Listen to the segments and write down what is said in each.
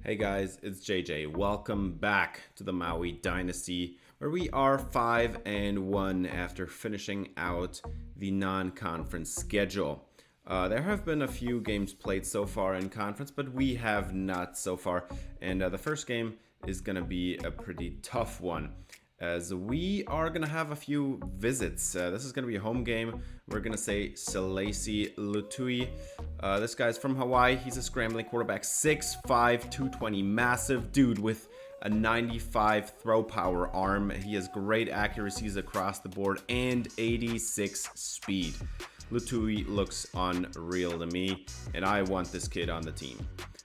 Hey guys, it's JJ. Welcome back to the Maui Dynasty, where we are 5-1 after finishing out the non-conference schedule. There have been a few games played so far in conference, but we have not so far. And the first game is going to be a pretty tough one, as we are going to have a few visits. This is going to be a home game. We're going to say Selasi Lutui. This guy's from Hawaii. He's a scrambling quarterback, 6'5", 220, massive dude with a 95 throw power arm. He has great accuracies across the board and 86 speed. Lutui looks unreal to me, and I want this kid on the team.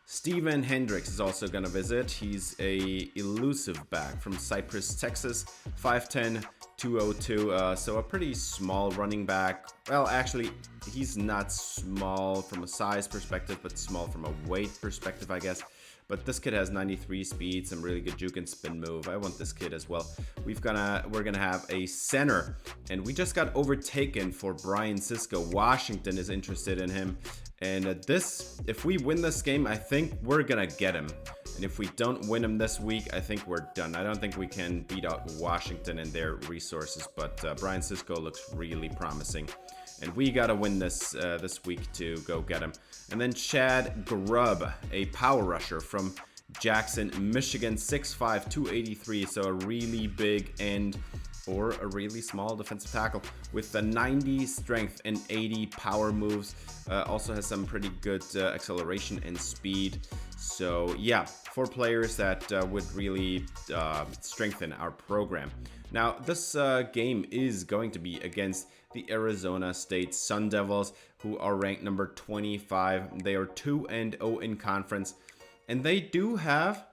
Steven Hendricks is also going to visit. He's a elusive back from Cypress, Texas, 5'10", 202, so a pretty small running back. Well, actually, he's not small from a size perspective, but small from a weight perspective, I guess. But this kid has 93 speed, some really good juke and spin move. I want this kid as well. We're gonna have a center, and we just got overtaken for Brian Cisco. Washington is interested in him, and if we win this game, I think we're gonna get him. And if we don't win him this week, I think we're done. I don't think we can beat out Washington and their resources, but Brian Cisco looks really promising. And we gotta win this week to go get him. And then Chad Grubb, a power rusher from Jackson, Michigan, 6'5", 283, so a really big end or a really small defensive tackle with the 90 strength and 80 power moves. Also has some pretty good acceleration and speed. So yeah, 4 players that would really strengthen our program. Now this game is going to be against the Arizona State Sun Devils, who are ranked number 25. They are 2-0 in conference, and they do have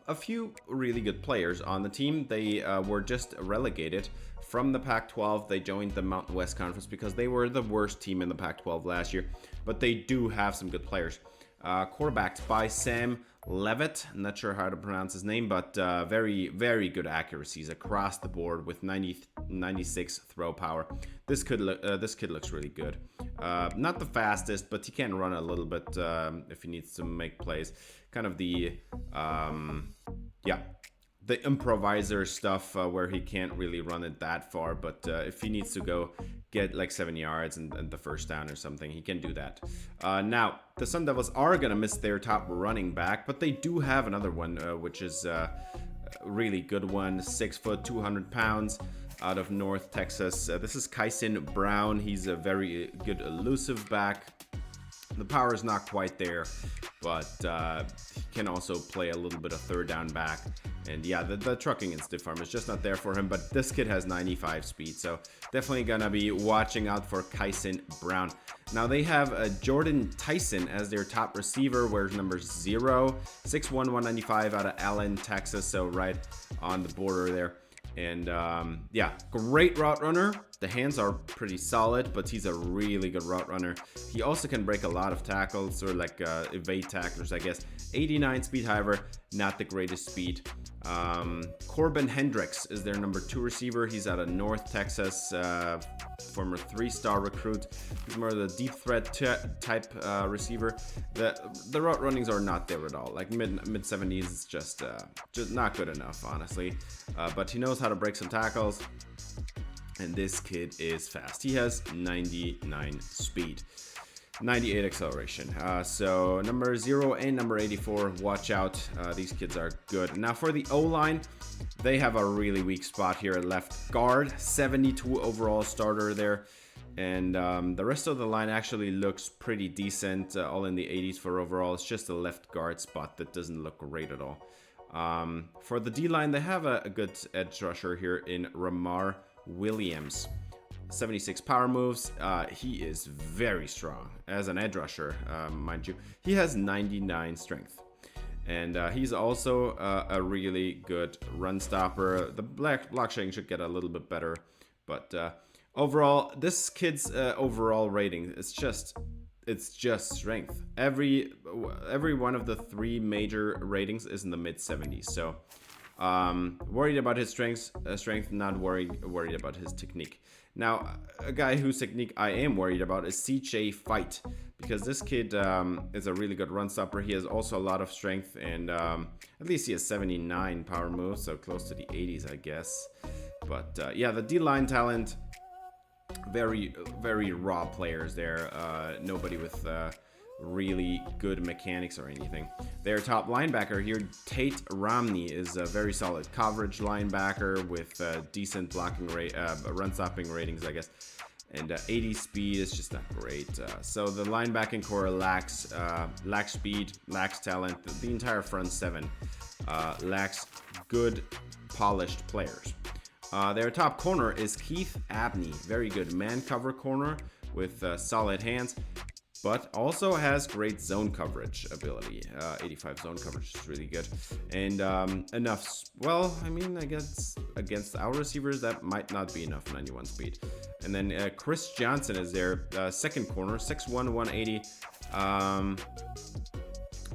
a few really good players on the team. They were just relegated from the Pac-12. They joined the Mountain West Conference because they were the worst team in the Pac-12 last year, but they do have some good players. Quarterbacked by Sam Levitt. I'm not sure how to pronounce his name, but very, very good accuracies across the board with 96 throw power. This kid looks really good. Not the fastest, but he can run a little bit if he needs to make plays. Kind of the improviser stuff where he can't really run it that far, but if he needs to go get like 7 yards and the first down or something, he can do that. Now, the Sun Devils are going to miss their top running back, but they do have another one, which is a really good one, 6 foot, 200 pounds, out of North Texas. This is Kyson Brown. He's a very good elusive back. The power is not quite there, but he can also play a little bit of third down back. And yeah, the trucking and stiff arm is just not there for him, but this kid has 95 speed, so definitely gonna be watching out for Kyson Brown. Now they have Jordan Tyson as their top receiver, where's number 0, 6'1", 195 out of Allen, Texas, so right on the border there. And yeah, great route runner. The hands are pretty solid, but he's a really good route runner. He also can break a lot of tackles, or like evade tacklers, I guess. 89 speed, however, not the greatest speed. Corbin Hendricks is their number 2 receiver. He's out of North Texas, former 3-star recruit. He's more of the deep threat type receiver. The route runnings are not there at all. Like mid 70s is just not good enough, honestly. But he knows how to break some tackles, and this kid is fast. He has 99 speed. 98 acceleration. So number 0 and number 84, watch out. These kids are good. Now for the O-line, they have a really weak spot here at left guard. 72 overall starter there. And the rest of the line actually looks pretty decent, all in the 80s for overall. It's just the left guard spot that doesn't look great at all. For the D-line, they have a good edge rusher here in Ramar Williams. 76 power moves. He is very strong as an edge rusher, mind you. He has 99 strength, and he's also a really good run stopper. The block shedding should get a little bit better, but overall, this kid's overall rating is just strength. Every one of the 3 major ratings is in the mid 70s. So Worried about his strength, not worried about his technique. Now, a guy whose technique I am worried about is CJ Fight, because this kid is a really good run stopper. He has also a lot of strength, and at least he has 79 power moves, so close to the 80s, I guess. But yeah, the D-line talent, very, very raw players there. Nobody with really good mechanics or anything. Their top linebacker here, Tate Romney, is a very solid coverage linebacker with decent blocking rate, run stopping ratings, I guess. And 80 speed is just not great. So the linebacking core lacks speed, lacks talent. The entire front seven lacks good, polished players. Their top corner is Keith Abney, very good man cover corner with solid hands, but also has great zone coverage ability. 85 zone coverage is really good. And enough, well, I mean, I guess against our receivers, that might not be enough 91 speed. And then Chris Johnson is their second corner, 6'1", 180.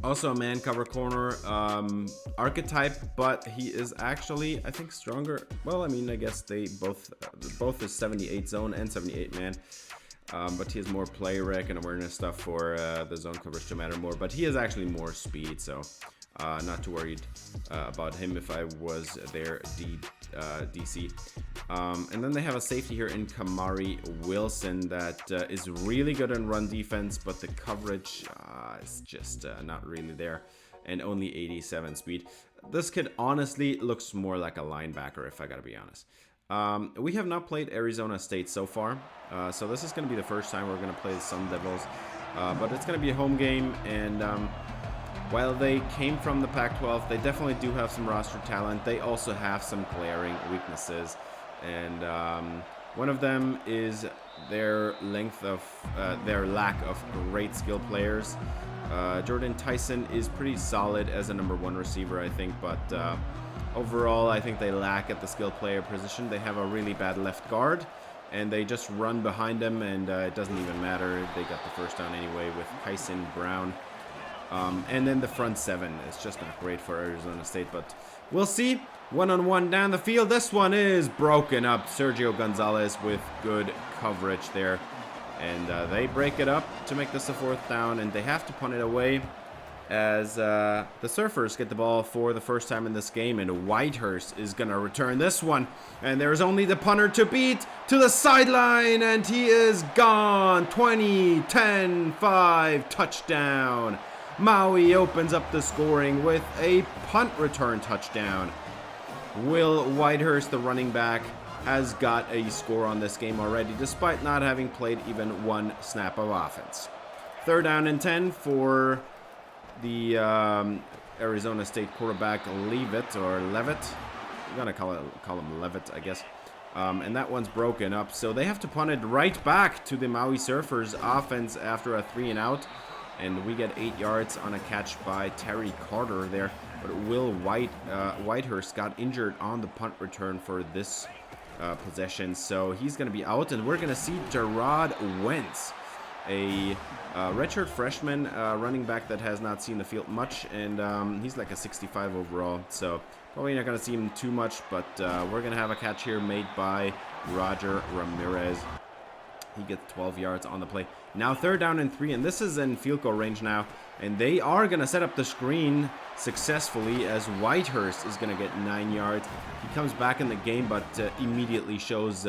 Also a man cover corner archetype, but he is actually, I think, stronger. Well, I mean, I guess they both is 78 zone and 78 man. But he has more play rec and awareness stuff for the zone coverage to matter more. But he has actually more speed, so not too worried about him if I was their DC. And then they have a safety here in Kamari Wilson that is really good in run defense, but the coverage is just not really there, and only 87 speed. This kid honestly looks more like a linebacker, if I gotta be honest. We have not played Arizona State so far, so this is going to be the first time we're going to play the Sun Devils, but it's going to be a home game, and while they came from the Pac-12, they definitely do have some roster talent. They also have some glaring weaknesses, and one of them is their their lack of great skill players. Jordan Tyson is pretty solid as a number one receiver, I think, but overall, I think they lack at the skill player position. They have a really bad left guard, and they just run behind them, and it doesn't even matter. They got the first down anyway with Kyson Brown. And then the front seven is just not great for Arizona State, but we'll see. One-on-one down the field. This one is broken up. Sergio Gonzalez with good coverage there. And they break it up to make this a fourth down, and they have to punt it away, as the Surfers get the ball for the first time in this game, and Whitehurst is going to return this one. And there's only the punter to beat to the sideline, and he is gone. 20, 10, 5, touchdown. Maui opens up the scoring with a punt return touchdown. Will Whitehurst, the running back, has got a score on this game already, despite not having played even one snap of offense. 3rd down and 10 for the Arizona State quarterback Leavitt, or Levitt. I'm gonna call him Levitt, I guess. And that one's broken up, so they have to punt it right back to the Maui Surfers offense after a 3-and-out, and we get 8 yards on a catch by Terry Carter there. But Will Whitehurst got injured on the punt return for this possession, so he's gonna be out, and we're gonna see Gerard Wentz, a redshirt freshman running back that has not seen the field much, and he's like a 65 overall, so probably not going to see him too much, but we're going to have a catch here made by Roger Ramirez. He gets 12 yards on the play. Now 3rd down and 3, and this is in field goal range now, and they are going to set up the screen successfully, as Whitehurst is going to get 9 yards. He comes back in the game, but immediately shows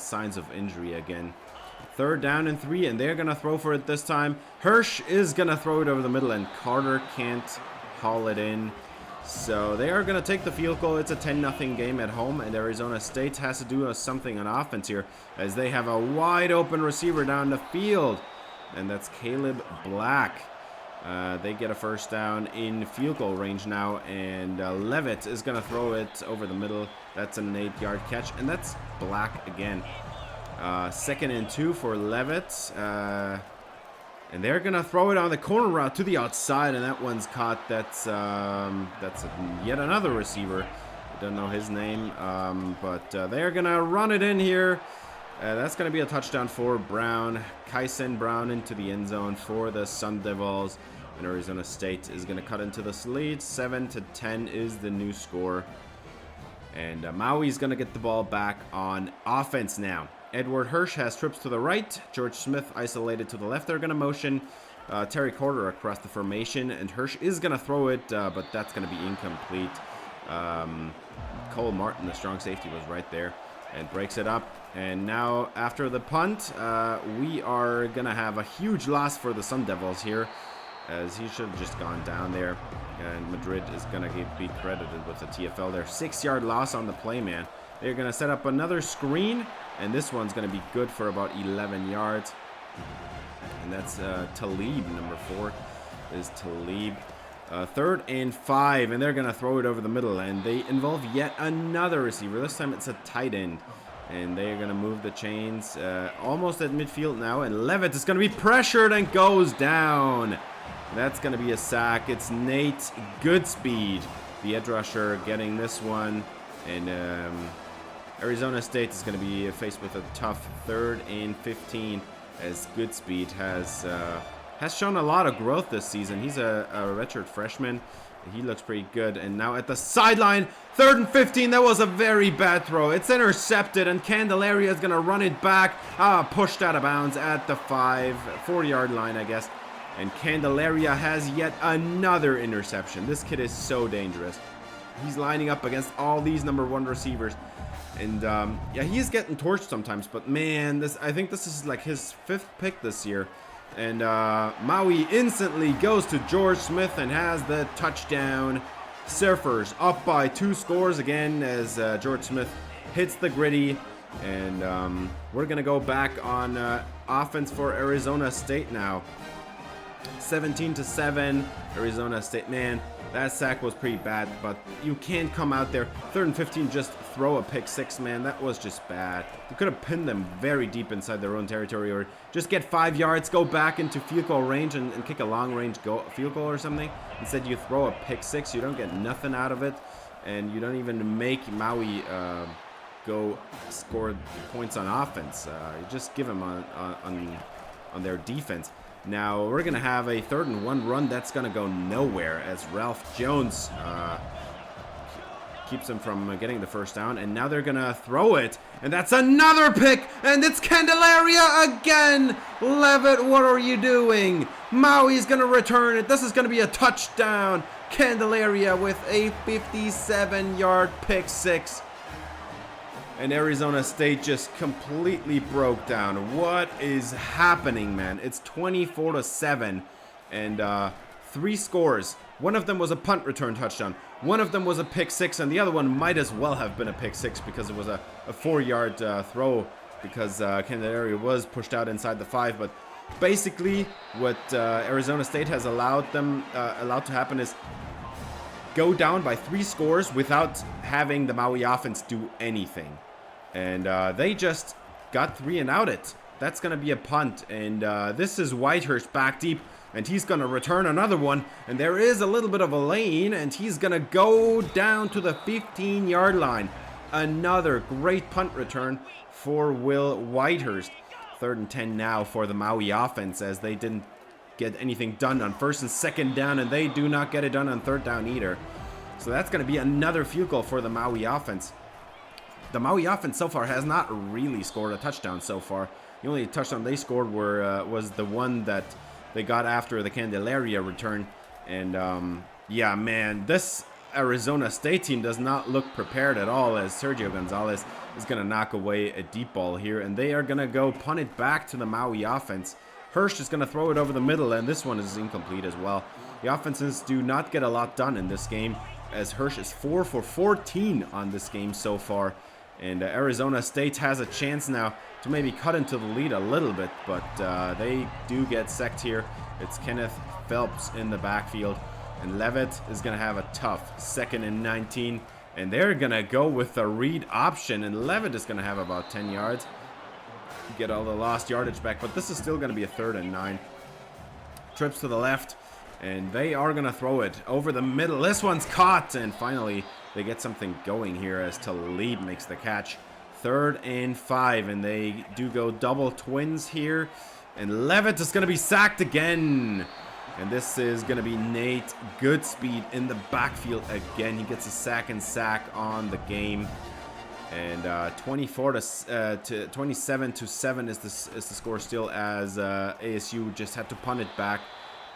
signs of injury again. 3rd down and 3, and they're going to throw for it this time. Hirsch is going to throw it over the middle, and Carter can't haul it in. So they are going to take the field goal. It's a 10-0 game at home, and Arizona State has to do something on offense here, as they have a wide open receiver down the field, and that's Caleb Black. They get a first down in field goal range now, and Levitt is going to throw it over the middle. That's an 8-yard catch, and that's Black again. 2nd and 2 for Levitt, and they're gonna throw it on the corner route to the outside, and that one's caught. That's yet another receiver. I don't know his name, but they're gonna run it in here. That's gonna be a touchdown for Brown. Kyson Brown into the end zone for the Sun Devils, and Arizona State is gonna cut into the lead. 7-10 is the new score. And Maui's going to get the ball back on offense now. Edward Hirsch has trips to the right. George Smith isolated to the left. They're going to motion Terry Corder across the formation. And Hirsch is going to throw it, but that's going to be incomplete. Cole Martin, the strong safety, was right there and breaks it up. And now, after the punt, we are going to have a huge loss for the Sun Devils here, as he should have just gone down there. And Madrid is going to be credited with the TFL there. 6-yard loss on the play, man. They're going to set up another screen, and this one's going to be good for about 11 yards. And that's Talib, number 4 is Talib. 3rd and 5, and they're going to throw it over the middle, and they involve yet another receiver. This time it's a tight end, and they're going to move the chains almost at midfield now, and Levitt is going to be pressured and goes down. That's going to be a sack. It's Nate Goodspeed, the edge rusher, getting this one. And Arizona State is going to be faced with a tough 3rd and 15, as Goodspeed has shown a lot of growth this season. He's a redshirt freshman. He looks pretty good. And now at the sideline, 3rd and 15. That was a very bad throw. It's intercepted, and Candelaria is going to run it back. Pushed out of bounds at the 4-yard line, I guess. And Candelaria has yet another interception. This kid is so dangerous. He's lining up against all these number 1 receivers. And, yeah, he's getting torched sometimes. But, man, I think this is like his 5th pick this year. And Maui instantly goes to George Smith and has the touchdown. Surfers up by 2 scores again as George Smith hits the gritty. And we're going to go back on offense for Arizona State now. 17-7, Arizona State. Man, that sack was pretty bad, but you can't come out there 3rd and 15, just throw a pick 6, man. That was just bad. You could have pinned them very deep inside their own territory, or just get 5 yards, go back into field goal range and kick a long range field goal or something. Instead, you throw a pick 6. You don't get nothing out of it, and you don't even make Maui go score points on offense. You just give them on their defense. Now, we're going to have a 3rd and 1 run that's going to go nowhere, as Ralph Jones keeps him from getting the first down. And now they're going to throw it, and that's another pick, and it's Candelaria again. Levitt, what are you doing? Maui's going to return it. This is going to be a touchdown. Candelaria with a 57-yard pick 6. And Arizona State just completely broke down. What is happening, man? It's 24-7, and 3 scores. One of them was a punt return touchdown. One of them was a pick 6, and the other one might as well have been a pick 6 because it was a 4-yard throw, because Candelaria was pushed out inside the 5. But basically, what Arizona State has allowed to happen is go down by 3 scores without having the Maui offense do anything. And they just got 3 and out it. That's going to be a punt. And this is Whitehurst back deep. And he's going to return another one. And there is a little bit of a lane. And he's going to go down to the 15-yard line. Another great punt return for Will Whitehurst. 3rd and 10 now for the Maui offense, as they didn't get anything done on 1st and 2nd down. And they do not get it done on 3rd down either. So that's going to be another field goal for the Maui offense. The Maui offense so far has not really scored a touchdown so far. The only touchdown they scored was the one that they got after the Candelaria return. And yeah, man, this Arizona State team does not look prepared at all, as Sergio Gonzalez is going to knock away a deep ball here. And they are going to go punt it back to the Maui offense. Hirsch is going to throw it over the middle, and this one is incomplete as well. The offenses do not get a lot done in this game, as Hirsch is 4 for 14 on this game so far. And Arizona State has a chance now to maybe cut into the lead a little bit, but they do get sacked here. It's Kenneth Phelps in the backfield, and Levitt is going to have a tough 2nd and 19, and they're going to go with the read option, and Levitt is going to have about 10 yards. Get all the lost yardage back, but this is still going to be a 3rd and 9. Trips to the left, and they are going to throw it over the middle. This one's caught, and finally they get something going here as Talib makes the catch. 3rd and 5, and they do go double twins here. And Levitt is going to be sacked again. And this is going to be Nate Goodspeed in the backfield again. He gets a sack and sack on the game. And 27-7 is the score still, as ASU just had to punt it back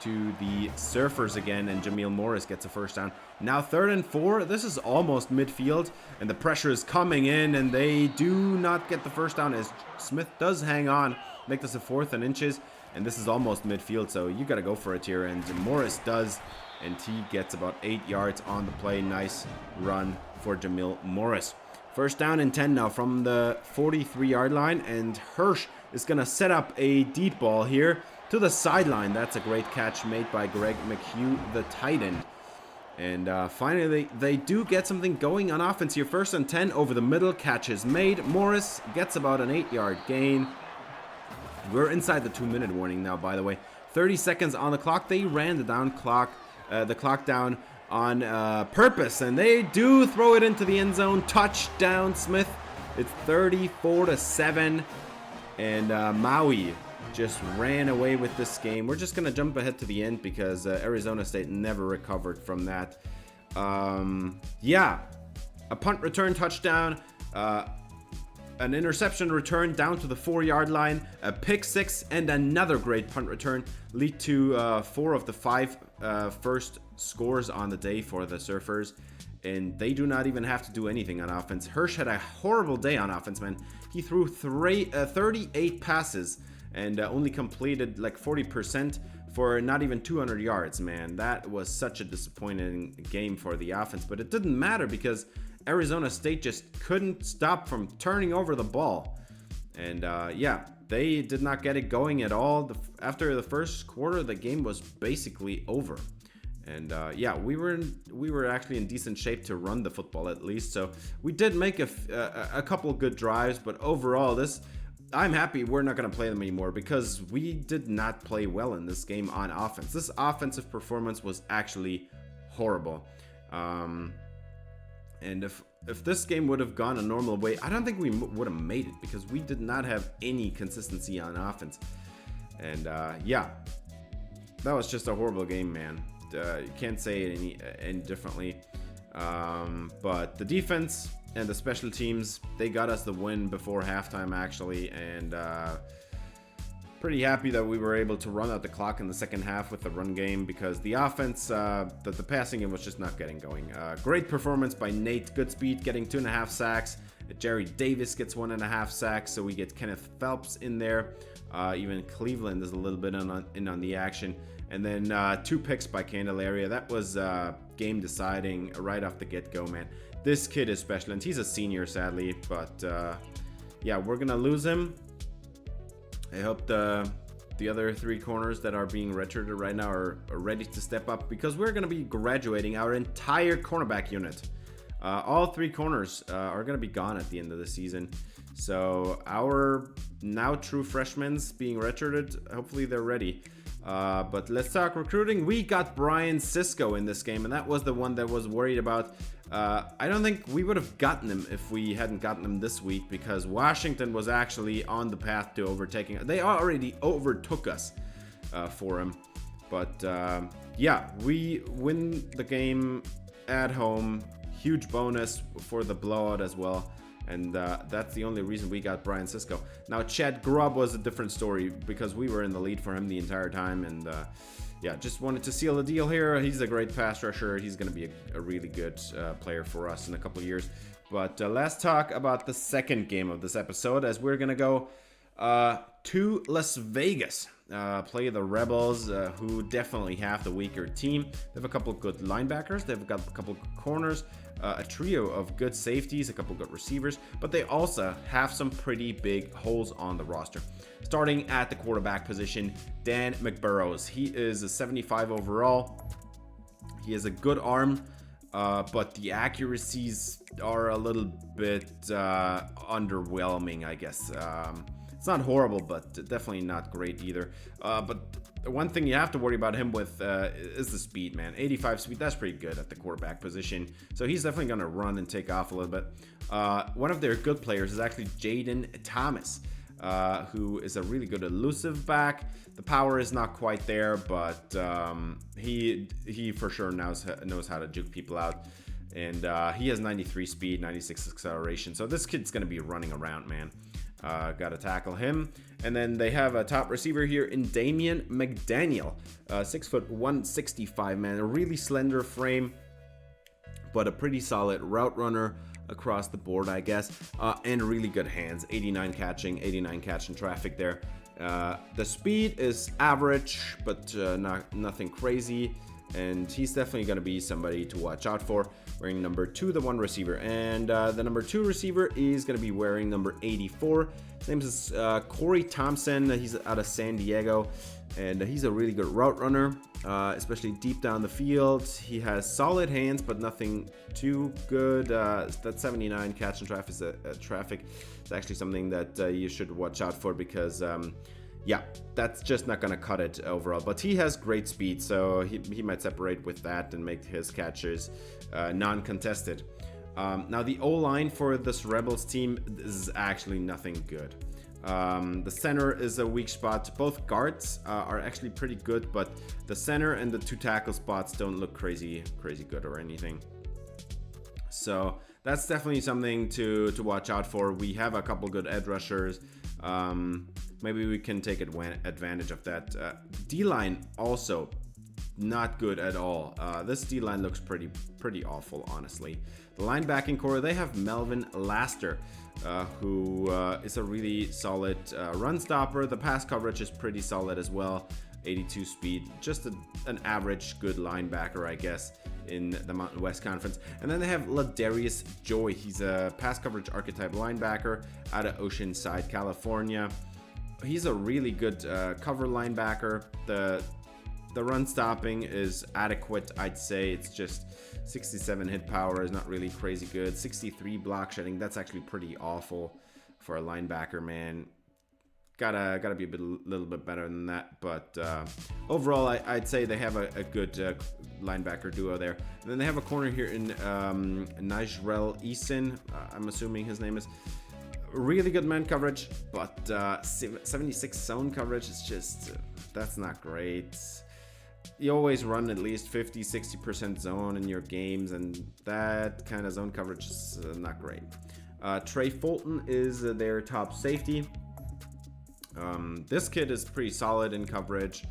to the Surfers again, and Jamil Morris gets a first down. Now 3rd and 4. This is almost midfield, and the pressure is coming in, and they do not get the first down as Smith does hang on, make this a 4th and inches, and this is almost midfield, so you got to go for it here, and Morris does, and he gets about 8 yards on the play. Nice run for Jamil Morris. First down and 10 now from the 43-yard line, and Hirsch is going to set up a deep ball here to the sideline. That's a great catch made by Greg McHugh, the tight end. And finally, they do get something going on offense here. 1st and 10 over the middle. Catch is made. Morris gets about an 8-yard gain. We're inside the 2-minute warning now, by the way. 30 seconds on the clock. They ran the clock down on purpose, and they do throw it into the end zone. Touchdown, Smith. It's 34-7, and Maui just ran away with this game. We're just gonna jump ahead to the end because Arizona State never recovered from that. Yeah, a punt return touchdown, an interception return down to the 4-yard line, a pick 6, and another great punt return lead to 4 of the 5 first scores on the day for the Surfers, and they do not even have to do anything on offense. Hirsch had a horrible day on offense, man. He threw 38 passes and only completed like 40% for not even 200 yards, man. That was such a disappointing game for the offense, but it didn't matter because Arizona State just couldn't stop from turning over the ball. And yeah, they did not get it going at all. After the first quarter, the game was basically over. And yeah, we were actually in decent shape to run the football at least. So we did make a couple good drives, but overall, I'm happy we're not going to play them anymore because we did not play well in this game on offense. This offensive performance was actually horrible. And if this game would have gone a normal way, I don't think we would have made it because we did not have any consistency on offense. And yeah, that was just a horrible game, man. You can't say it any differently. But the defense and the special teams, they got us the win before halftime, actually. And pretty happy that we were able to run out the clock in the second half with the run game because the offense, the passing game was just not getting going. Great performance by Nate Goodspeed, getting 2.5 sacks. Jerry Davis gets 1.5 sacks, so we get Kenneth Phelps in there. Even Cleveland is a little bit in on the action. And then 2 picks by Candelaria. That was game deciding right off the get-go, man. This kid is special, and he's a senior, sadly. But yeah, we're going to lose him. I hope the other 3 corners that are being redshirted right now are ready to step up because we're going to be graduating our entire cornerback unit. All 3 corners are going to be gone at the end of the season. So our now true freshmen being redshirted, hopefully they're ready. But let's talk recruiting. We got Brian Cisco in this game, and that was the one that was worried about. I don't think we would have gotten him if we hadn't gotten him this week because Washington was actually on the path to overtaking. They already overtook us for him. But yeah, we win the game at home. Huge bonus for the blowout as well. And that's the only reason we got Brian Cisco. Now, Chad Grubb was a different story because we were in the lead for him the entire time. And yeah, just wanted to seal the deal here. He's a great pass rusher. He's going to be a really good player for us in a couple of years. But let's talk about the second game of this episode as we're going to go to Las Vegas. Play the Rebels, who definitely have the weaker team. They have a couple of good linebackers. They've got a couple of corners, a trio of good safeties, a couple of good receivers, but they also have some pretty big holes on the roster. Starting at the quarterback position, Dan McBurrows. He is a 75 overall. He has a good arm, but the accuracies are a little bit underwhelming, I guess. It's not horrible, but definitely not great either. But one thing you have to worry about him with is the speed, man. 85 speed, that's pretty good at the quarterback position. So he's definitely going to run and take off a little bit. One of their good players is actually Jaden Thomas. who is a really good elusive back. The power is not quite there, but he for sure knows how to juke people out. And he has 93 speed, 96 acceleration. So this kid's going to be running around, man. Got to tackle him. And then they have a top receiver here in Damian McDaniel. 6 foot 165, man. A really slender frame, but a pretty solid route runner across the board, I guess. And really good hands. 89 catching traffic there. The speed is average, but nothing crazy. And he's definitely going to be somebody to watch out for. Wearing number 2, the 1 receiver. And the number 2 receiver is going to be wearing number 84. His name is Corey Thompson. He's out of San Diego. And he's a really good route runner, especially deep down the field. He has solid hands, but nothing too good. That 79 catch and traffic is actually something that you should watch out for because... yeah, that's just not going to cut it overall. But he has great speed, so he might separate with that and make his catches non-contested. Now, the O-line for this Rebels team is actually nothing good. The center is a weak spot. Both guards are actually pretty good, but the center and the 2 tackle spots don't look crazy good or anything. So that's definitely something to watch out for. We have a couple good edge rushers. Maybe we can take advantage of that. D-line also not good at all. This D-line looks pretty awful, honestly. The linebacking core, they have Melvin Laster, who is a really solid run stopper. The pass coverage is pretty solid as well. 82 speed, just an average good linebacker, I guess, in the Mountain West Conference. And then they have Ladarius Joy. He's a pass coverage archetype linebacker out of Oceanside, California. He's a really good cover linebacker. The run stopping is adequate, I'd say. It's just 67 hit power is not really crazy good. 63 block shedding, that's actually pretty awful for a linebacker, man. Gotta be a little bit better than that, but overall, I'd say they have a good linebacker duo there. And then they have a corner here in Nigel Eason, I'm assuming his name is. Really good man coverage, but 76 zone coverage is just, that's not great. You always run at least 50-60% zone in your games, and that kind of zone coverage is not great. Trey Fulton is their top safety. This kid is pretty solid in coverage.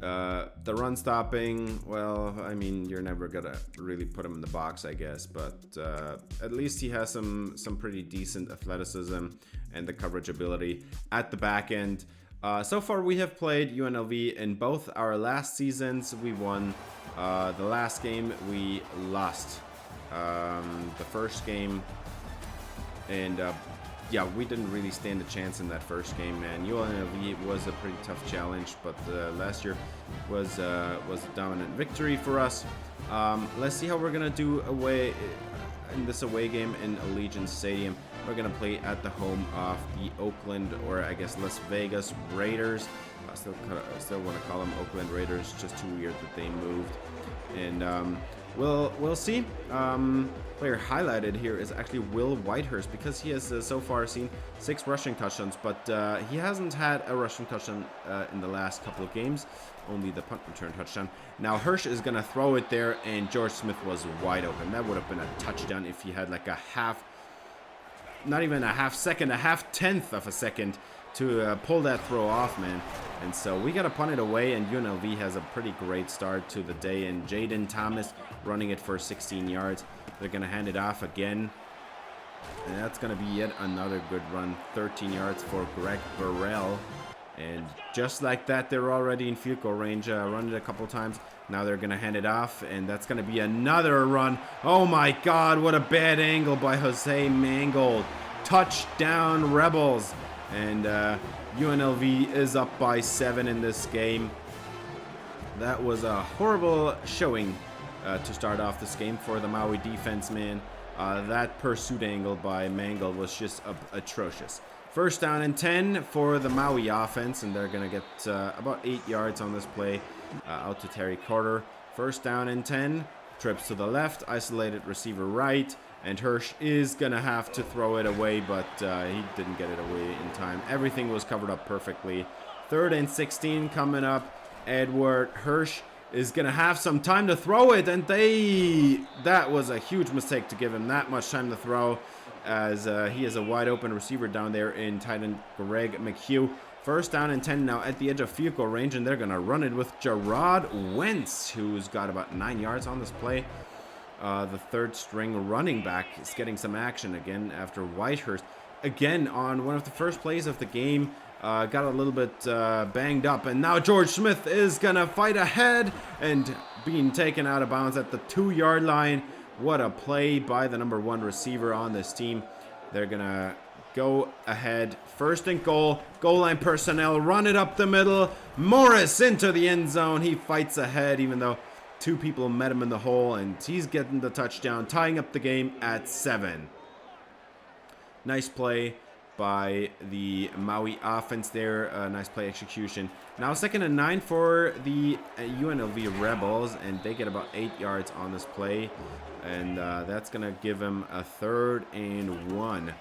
The run stopping, well, I mean, you're never gonna really put him in the box, I guess, but at least he has some pretty decent athleticism and the coverage ability at the back end. So far, we have played UNLV in both our last seasons. We won. The last game, we lost. The first game, and yeah, we didn't really stand a chance in that first game, man. UNLV was a pretty tough challenge, but last year was a dominant victory for us. Let's see how we're gonna do away in this away game in Allegiant Stadium. We're gonna play at the home of the Oakland, or I guess Las Vegas Raiders. I still want to call them Oakland Raiders. Just too weird that they moved. And we'll see. Player highlighted here is actually Will Whitehurst, because he has so far seen 6 rushing touchdowns, but he hasn't had a rushing touchdown in the last couple of games, only the punt return touchdown. Now Hirsch is going to throw it there, and George Smith was wide open. That would have been a touchdown if he had like a half, not even a half second, a half tenth of a second to pull that throw off, man. And so we got to punt it away, and UNLV has a pretty great start to the day, and Jaden Thomas running it for 16 yards. They're going to hand it off again, and that's going to be yet another good run. 13 yards for Greg Burrell, and just like that, they're already in field goal range. Run it a couple times. Now they're going to hand it off, and that's going to be another run. Oh my God, what a bad angle by Jose Mangold. Touchdown Rebels. And UNLV is up by 7 in this game. That was a horrible showing to start off this game for the Maui defense, man. That pursuit angle by Mangold was just atrocious. First down and 10 for the Maui offense, and they're going to get about 8 yards on this play out to Terry Carter. First down and 10. Trips to the left, isolated receiver right, And Hirsch is going to have to throw it away, but he didn't get it away in time. Everything was covered up perfectly. 3rd and 16 coming up. Edward Hirsch is going to have some time to throw it, and that was a huge mistake to give him that much time to throw, as he is a wide open receiver down there in tight end Greg McHugh. 1st down and 10 now at the edge of field goal range, and they're going to run it with Gerard Wentz, who's got about 9 yards on this play. The 3rd string running back is getting some action again after Whitehurst. Again, on one of the first plays of the game, got a little bit banged up. And now George Smith is going to fight ahead and being taken out of bounds at the 2-yard line. What a play by the number 1 receiver on this team. They're going to go ahead. 1st and goal. Goal line personnel. Run it up the middle. Morris into the end zone. He fights ahead even though 2 people met him in the hole, and he's getting the touchdown, tying up the game at 7. Nice play by the Maui offense there. Nice play execution. Now 2nd and 9 for the UNLV Rebels, and they get about 8 yards on this play. And that's going to give them a 3rd and 1.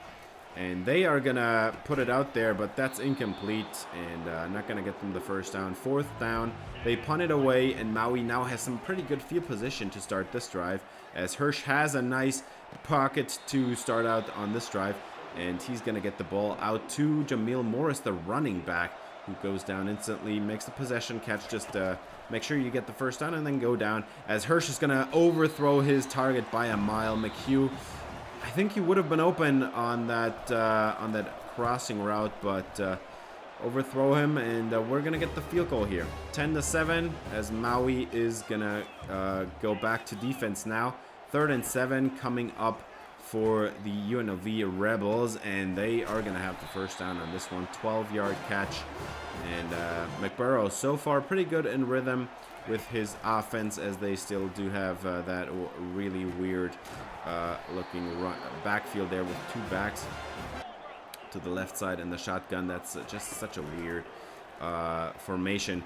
And they are going to put it out there, but that's incomplete and not going to get them the 1st down. 4th down, they punt it away, and Maui now has some pretty good field position to start this drive, as Hirsch has a nice pocket to start out on this drive, and he's going to get the ball out to Jamil Morris, the running back, who goes down instantly, makes the possession catch. Just make sure you get the 1st down and then go down, as Hirsch is going to overthrow his target by a mile. McHugh, I think he would have been open on that crossing route, but overthrow him, and we're gonna get the field goal here. 10-7, as Maui is gonna go back to defense now. 3rd and 7 coming up for the UNLV Rebels, and they are gonna have the 1st down on this one. 12-yard catch, and McBurrow so far pretty good in rhythm with his offense, as they still do have that really weird looking backfield there with 2 backs to the left side and the shotgun. That's just such a weird formation.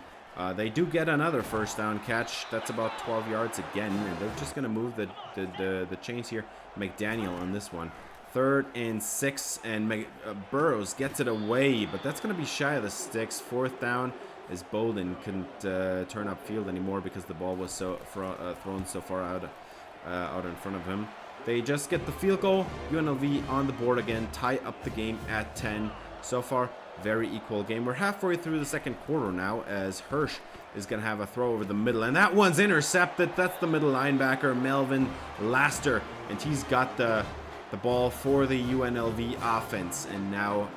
They do get another 1st down catch. That's about 12 yards again, and they're just going to move the chains here. McDaniel on this one. 3rd and 6, and Burrows gets it away, but that's going to be shy of the sticks. 4th down, as Bolden couldn't turn upfield anymore because the ball was so thrown so far out in front of him. They just get the field goal. UNLV on the board again, tie up the game at 10. So far, very equal game. We're halfway through the 2nd quarter now, as Hirsch is going to have a throw over the middle, and that one's intercepted. That's the middle linebacker, Melvin Laster, and he's got the ball for the UNLV offense. And now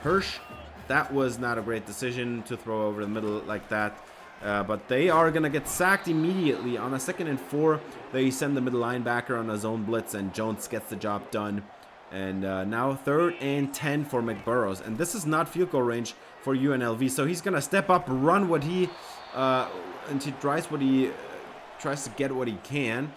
Hirsch, that was not a great decision to throw over the middle like that. But they are going to get sacked immediately. On a 2nd and 4, they send the middle linebacker on a zone blitz, and Jones gets the job done. And now 3rd and 10 for McBurrows. And this is not field goal range for UNLV, so he's going to step up, run what he tries to get what he can.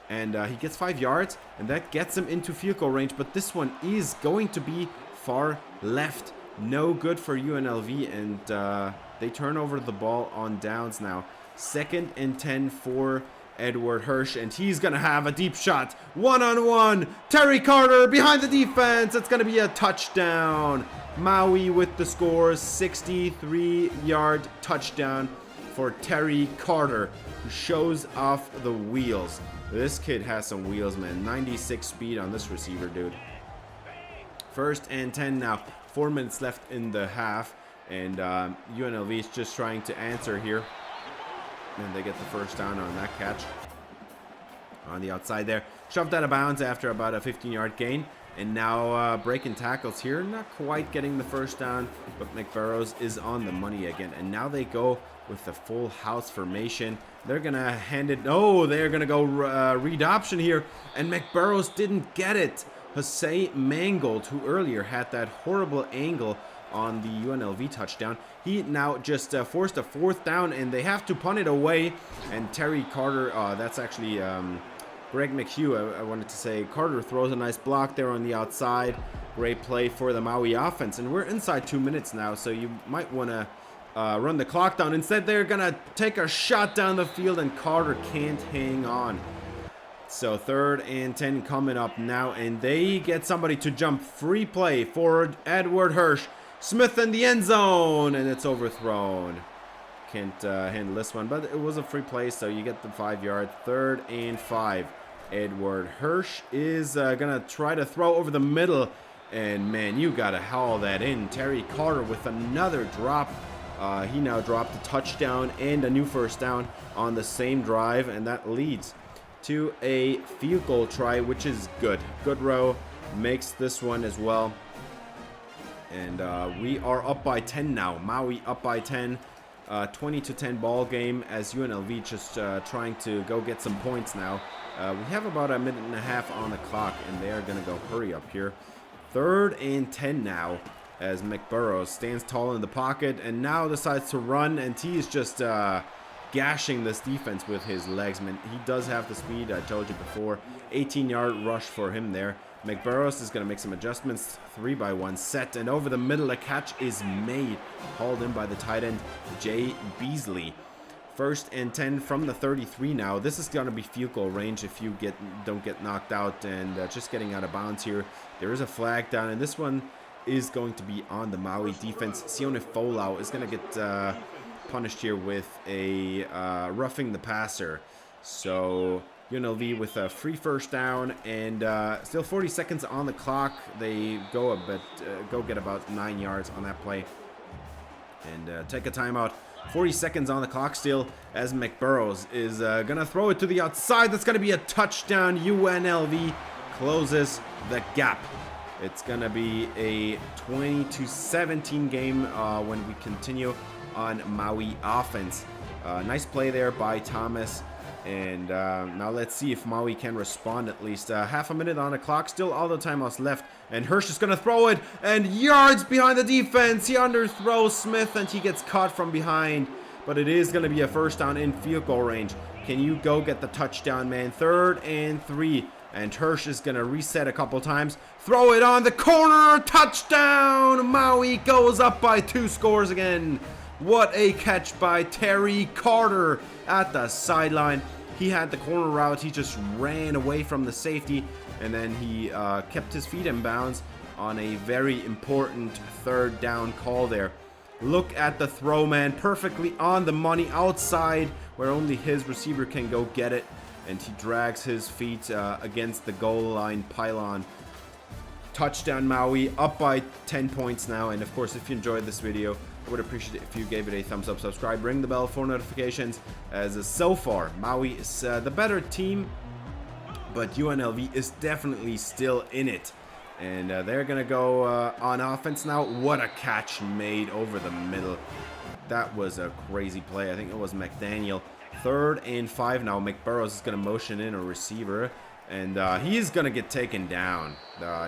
And he gets 5 yards, and that gets him into field goal range. But this one is going to be far left. No good for UNLV, and they turn over the ball on downs now. 2nd and 10 for Edward Hirsch, and he's going to have a deep shot. One-on-one. Terry Carter behind the defense. It's going to be a touchdown. Maui with the score. 63-yard touchdown for Terry Carter, who shows off the wheels. This kid has some wheels, man. 96 speed on this receiver, dude. 1st and 10 now. 4 minutes left in the half, and UNLV is just trying to answer here. And they get the 1st down on that catch on the outside there. Shoved out of bounds after about a 15-yard gain. And now breaking tackles here. Not quite getting the 1st down, but McBurrows is on the money again. And now they go with the full house formation. They're going to hand it. Oh, they're going to go read option here. And McBurrows didn't get it. Jose Mangold, who earlier had that horrible angle on the UNLV touchdown, he now just forced a 4th down, and they have to punt it away. And Terry Carter, that's actually Greg McHugh, I wanted to say. Carter throws a nice block there on the outside. Great play for the Maui offense. And we're inside 2 minutes now, so you might want to run the clock down. Instead, they're going to take a shot down the field, and Carter can't hang on. So 3rd and 10 coming up now, and they get somebody to jump. Free play for Edward Hirsch. Smith in the end zone, and it's overthrown. Can't handle this one, but it was a free play, so you get the 5-yard. 3rd and 5. Edward Hirsch is gonna try to throw over the middle, and man, you gotta haul that in. Terry Carter with another drop. He now dropped a touchdown and a new first down on the same drive, and that leads to a field goal try, which is good. Goodrow makes this one as well, and we are up by 10 now. Maui up by 10. 20-10 ball game, as UNLV just trying to go get some points now. We have about a minute and a half on the clock, and they are going to go hurry up here. 3rd and 10 now, as McBurrows stands tall in the pocket and now decides to run, and he is just gashing this defense with his legs. Man, he does have the speed, I told you before. 18-yard rush for him there. McBurrows is going to make some adjustments. 3-by-1 set, and over the middle a catch is made, hauled in by the tight end Jay Beasley. 1st and 10 from the 33 now. This is going to be field goal range if you don't get knocked out, and just getting out of bounds here. There is a flag down, and this one is going to be on the Maui defense. Sione Folau is going to get punished here with a roughing the passer. So UNLV with a free first down, and still 40 seconds on the clock. They go get about 9 yards on that play, and take a timeout. 40 seconds on the clock still, as McBurrows is gonna throw it to the outside. That's gonna be a touchdown. UNLV closes the gap. It's gonna be a 20-17 game when we continue on Maui offense. Nice play there by Thomas. And now let's see if Maui can respond at least. Half a minute on the clock, still all the timeouts left. And Hirsch is going to throw it, and yards behind the defense. He underthrows Smith, and he gets caught from behind. But it is going to be a first down in field goal range. Can you go get the touchdown, man? 3rd and 3. And Hirsch is going to reset a couple times. Throw it on the corner. Touchdown! Maui goes up by 2 scores again. What a catch by Terry Carter at the sideline. He had the corner route. He just ran away from the safety, and then he kept his feet in bounds on a very important 3rd down call there. Look at the throw, man. Perfectly on the money outside where only his receiver can go get it, and he drags his feet against the goal line pylon. Touchdown Maui, up by 10 points now. And of course, if you enjoyed this video, I would appreciate it if you gave it a thumbs up, subscribe, ring the bell for notifications, as so far Maui is the better team, but UNLV is definitely still in it. And they're gonna go on offense now. What a catch made over the middle. That was a crazy play. I think it was McDaniel. 3rd and 5 now. McBurrows is gonna motion in a receiver, and he's gonna get taken down.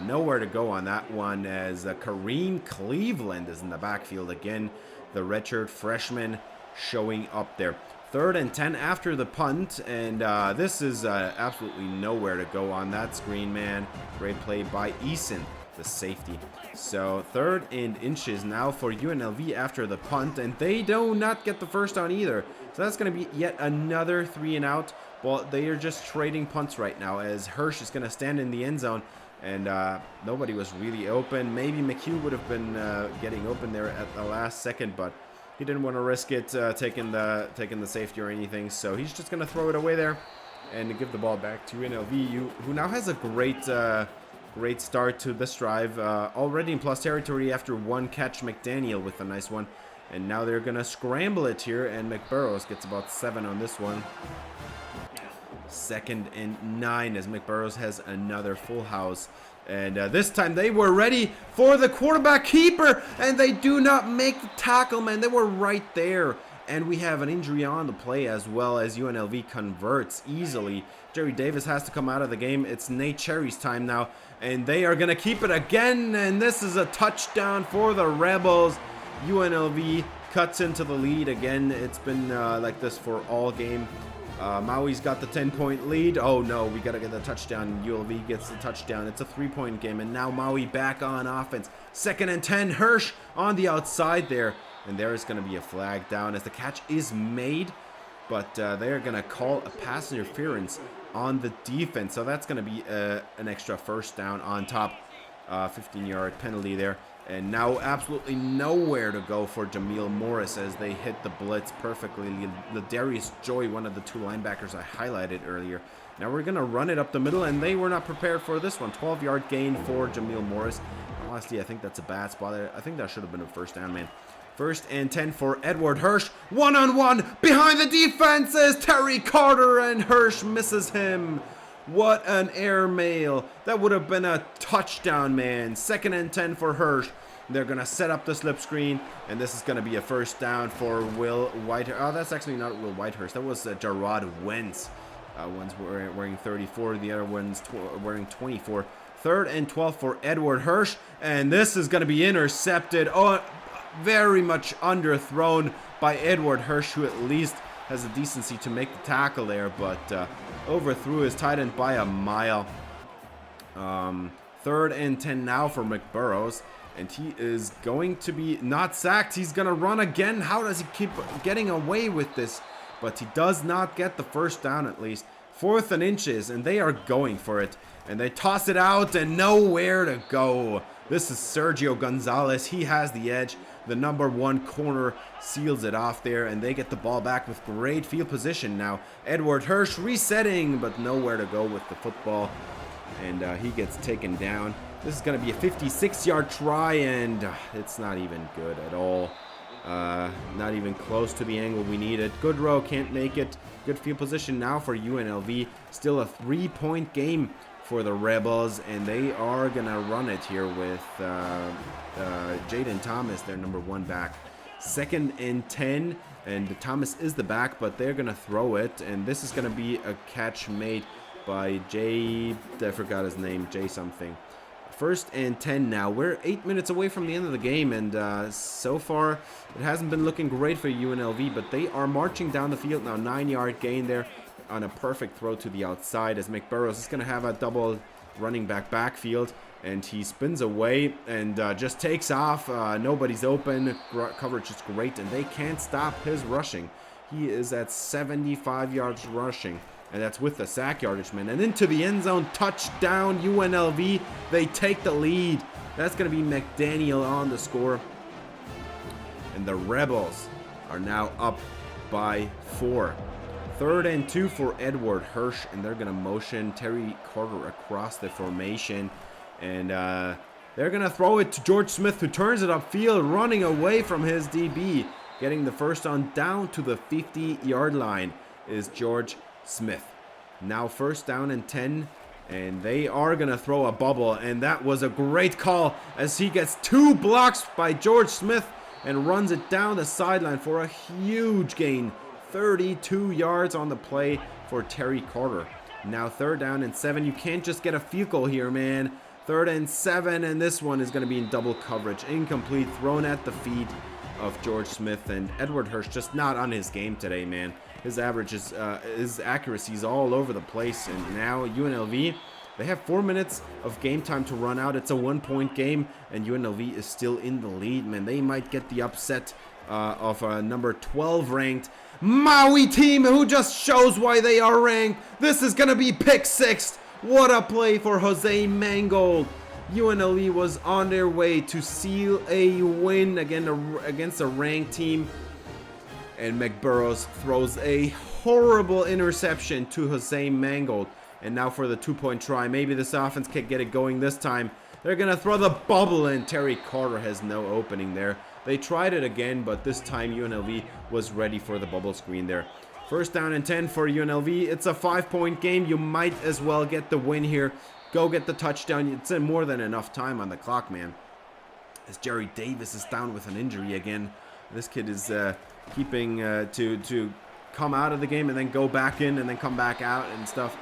Nowhere to go on that one, as Kareem Cleveland is in the backfield again. The redshirt freshman showing up there. 3rd and 10 after the punt, and this is absolutely nowhere to go on that screen, man. Great play by Eason, the safety. So 3rd and inches now for UNLV after the punt, and they do not get the first down either. So that's going to be yet another 3 and out. Well, they are just trading punts right now, as Hirsch is going to stand in the end zone, and nobody was really open. Maybe McHugh would have been getting open there at the last second, but he didn't want to risk it taking the safety or anything, so he's just going to throw it away there and give the ball back to UNLV, who now has a great start to this drive, already in plus territory after 1 catch. McDaniel with a nice one, and now they're going to scramble it here, and McBurrows gets about 7 on this one. 2nd and 9, as McBurrows has another full house. And this time they were ready for the quarterback keeper, and they do not make the tackle, man. They were right there. And we have an injury on the play, as well as UNLV converts easily. Jerry Davis has to come out of the game. It's Nate Cherry's time now, and they are going to keep it again. And this is a touchdown for the Rebels. UNLV cuts into the lead again. It's been like this for all game. Maui's got the 10-point lead. Oh no, we gotta get the touchdown. UNLV gets the touchdown. It's a 3-point game, and now Maui back on offense. 2nd and 10, Hirsch on the outside there, and there is gonna be a flag down as the catch is made, but they're gonna call a pass interference on the defense. So that's going to be an extra first down on top. 15-yard penalty there. And now absolutely nowhere to go for Jamil Morris as they hit the blitz perfectly. Ladarius Joy, one of the two linebackers I highlighted earlier. Now we're going to run it up the middle, and they were not prepared for this one. 12-yard gain for Jamil Morris. Honestly, I think that's a bad spot there. I think that should have been a first down, man. 1st and 10 for Edward Hirsch. One-on-one behind the defense is Terry Carter, and Hirsch misses him. What an airmail. That would have been a touchdown, man. 2nd and 10 for Hirsch. They're going to set up the slip screen, and this is going to be a first down for Will Whitehurst. Oh, that's actually not Will Whitehurst. That was Jarrod Wentz. One's wearing 34, the other one's wearing 24. 3rd and 12 for Edward Hirsch, and this is going to be intercepted. Oh, very much underthrown by Edward Hirsch, who at least has the decency to make the tackle there, but overthrew his tight end by a mile. 3rd and 10 now for McBurrows, and he is going to be not sacked. He's going to run again. How does he keep getting away with this? But he does not get the first down at least. 4th and inches, and they are going for it. And they toss it out, and nowhere to go. This is Sergio Gonzalez. He has the edge. The number 1 corner seals it off there, and they get the ball back with great field position now. Edward Hirsch resetting, but nowhere to go with the football, and he gets taken down. This is going to be a 56-yard try, and it's not even good at all. Not even close to the angle we needed. Goodrow can't make it. Good field position now for UNLV. Still a 3-point game for the Rebels, and they are gonna run it here with Jaden Thomas, their number 1 back. 2nd and 10, and Thomas is the back, but they're gonna throw it, and this is gonna be a catch made by I forgot his name, Jay something. 1st and 10 now. We're 8 minutes away from the end of the game, and so far it hasn't been looking great for UNLV, but they are marching down the field now. 9-yard gain there on a perfect throw to the outside, as McBurrows is going to have a double running backfield, and he spins away and just takes off. Nobody's open. Coverage is great, and they can't stop his rushing. He is at 75 yards rushing, and that's with the sack yardage, man. And into the end zone, touchdown, UNLV. They take the lead. That's going to be McDaniel on the score. And the Rebels are now up by 4. 3rd and 2 for Edward Hirsch, and they're going to motion Terry Carter across the formation. And they're going to throw it to George Smith, who turns it upfield, running away from his DB. Getting the first down to the 50-yard line is George Smith. Now 1st down and 10, and they are going to throw a bubble, and that was a great call as he gets 2 blocks by George Smith and runs it down the sideline for a huge gain. 32 yards on the play for Terry Carter. Now 3rd down and 7. You can't just get a field goal here, man. 3rd and 7, and this one is going to be in double coverage. Incomplete, thrown at the feet of George Smith, and Edward Hirsch just not on his game today, man. His average is, his accuracy is all over the place, and now UNLV, they have 4 minutes of game time to run out. It's a 1-point game, and UNLV is still in the lead, man. They might get the upset of a number 12 ranked Maui team, who just shows why they are ranked. This is going to be pick 6. What a play for Jose Mangold. UNLV was on their way to seal a win again against a ranked team, and McBurrows throws a horrible interception to Jose Mangold. And now for the 2-point try. Maybe this offense can get it going this time. They're going to throw the bubble in. Terry Carter has no opening there. They tried it again, but this time UNLV was ready for the bubble screen there. 1st down and 10 for UNLV. It's a 5-point game. You might as well get the win here. Go get the touchdown. It's in more than enough time on the clock, man. As Jerry Davis is down with an injury again. This kid is keeping to come out of the game and then go back in and then come back out and stuff.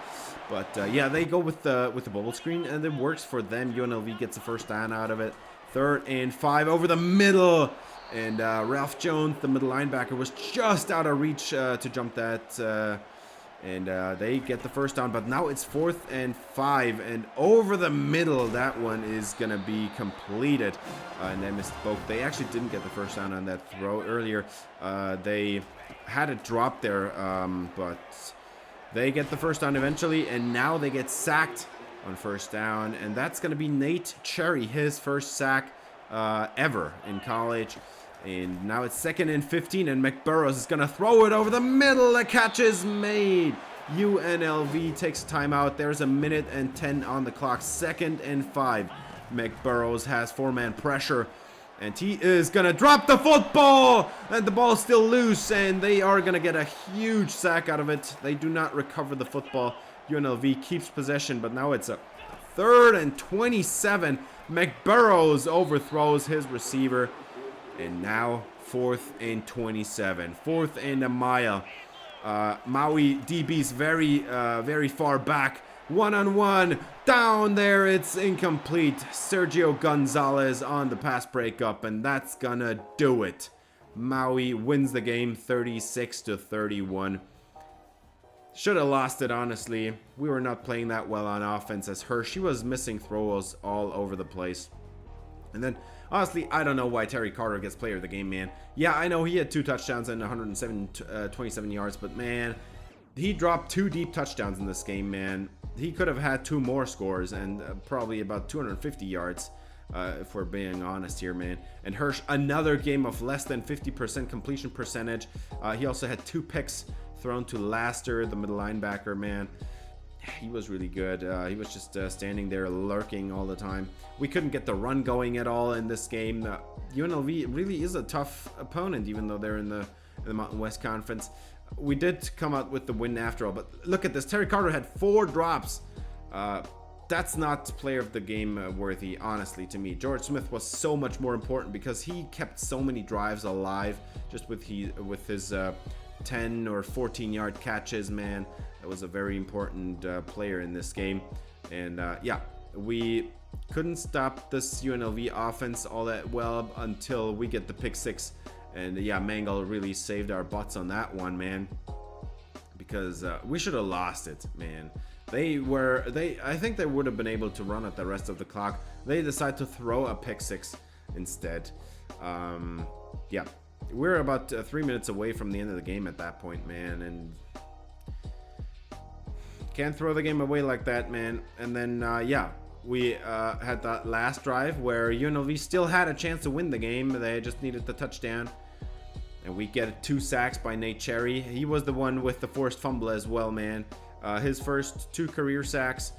But yeah, they go with the bubble screen, and it works for them. UNLV gets a 1st down out of it. 3rd and 5 over the middle, and Ralph Jones, the middle linebacker, was just out of reach to jump that, and they get the 1st down. But now it's 4th and 5, and over the middle, that one is gonna be completed, and they misspoke. They actually didn't get the 1st down on that throw earlier. They had it dropped there, but They get the first down eventually, and now they get sacked on first down, and that's going to be Nate Cherry, his first sack ever in college. And now it's 2nd and 15, and McBurrows is going to throw it over the middle. The catch is made. UNLV takes timeout. There's 1:10 on the clock. 2nd and 5. McBurrows has 4-man pressure, and he is going to drop the football, and the ball's still loose, and they are going to get a huge sack out of it. They do not recover the football. UNLV keeps possession, but now it's a 3rd and 27. McBurrows overthrows his receiver, and now 4th and 27. 4th and a mile. Maui DB's very far back. 1-on-1. Down there, it's incomplete. Sergio Gonzalez on the pass breakup, and that's gonna do it. Maui wins the game 36-31. Should have lost it, honestly. We were not playing that well on offense as He was missing throws all over the place. And then, honestly, I don't know why Terry Carter gets player of the game, man. Yeah, I know he had 2 touchdowns and 127 yards, but man, he dropped 2 deep touchdowns in this game, man. He could have had 2 more scores and probably about 250 yards, if we're being honest here, man. And Hirsch, another game of less than 50% completion percentage. He also had 2 picks thrown to Laster, the middle linebacker, man. He was really good. He was just standing there lurking all the time. We couldn't get the run going at all in this game. UNLV really is a tough opponent, even though they're in the Mountain West Conference. We did come out with the win after all, but look at this. Terry Carter had 4 drops. That's not player of the game worthy, honestly, to me. George Smith was so much more important because he kept so many drives alive just with his 10 or 14 yard catches, man. That was a very important player in this game. And yeah, we couldn't stop this UNLV offense all that well until we get the pick 6. And yeah, Mangle really saved our butts on that one, man. Because we should have lost it, man. I think they would have been able to run it the rest of the clock. They decided to throw a pick 6 instead. Yeah, we're about 3 minutes away from the end of the game at that point, man. And can't throw the game away like that, man. And then, yeah, we had that last drive where UNLV still had a chance to win the game. They just needed the touchdown. And we get 2 sacks by Nate Cherry. He was the one with the forced fumble as well, man. His first 2 career sacks